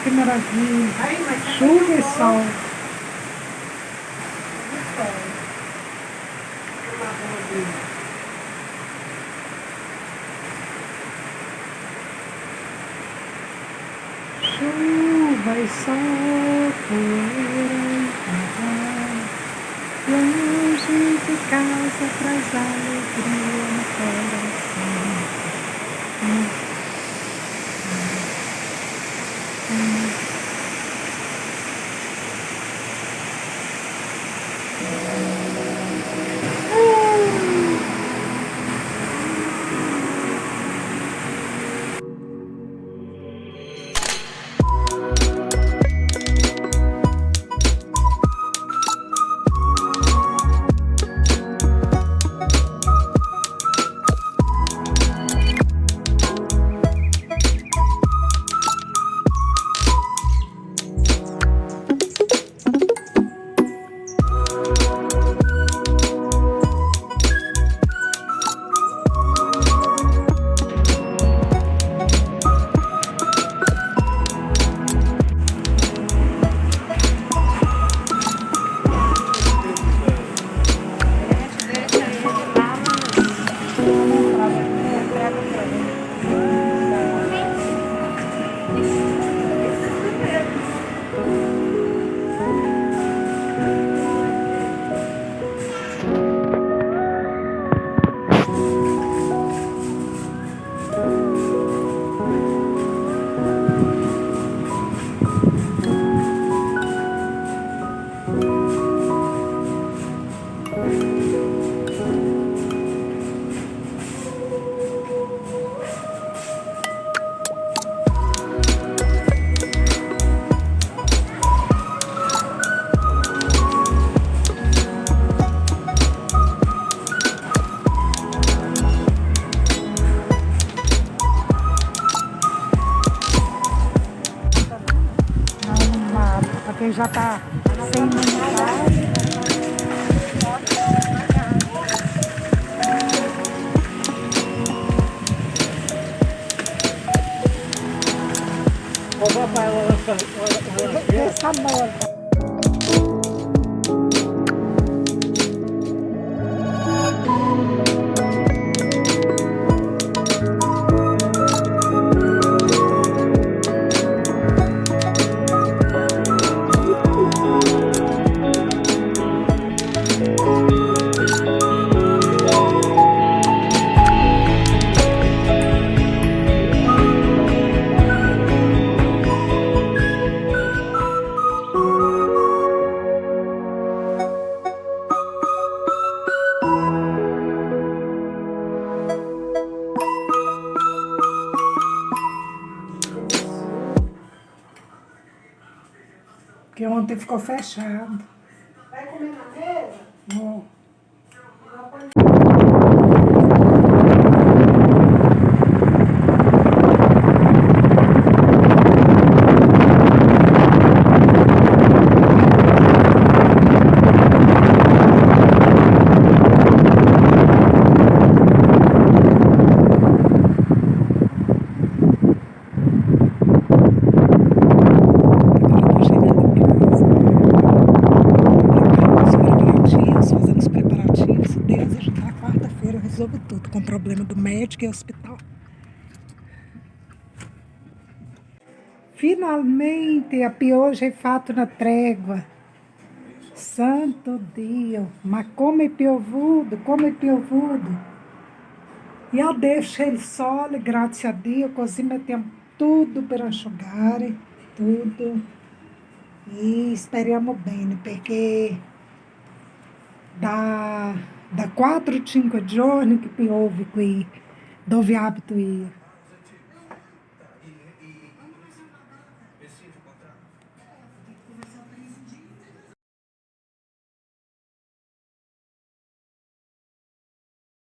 Que maravilha! Chuva e sol. Chuva e sol, poeira e carvão, longe de casa traz alegria no coração. já tá sem imunidade. Essa morta. Porque ontem ficou fechado. Vai comer na mesa? Vou. Resolve tudo com problema do médico e hospital. Finalmente a pioggia é fato na trégua. Santo Dio, mas come piovudo, come piovudo. E adesso il sole, grazie a Dio, così mettiamo tutto per asciugare, tutto. E speriamo bene, perché da 4-5 giorni che piove qui, dove abito io.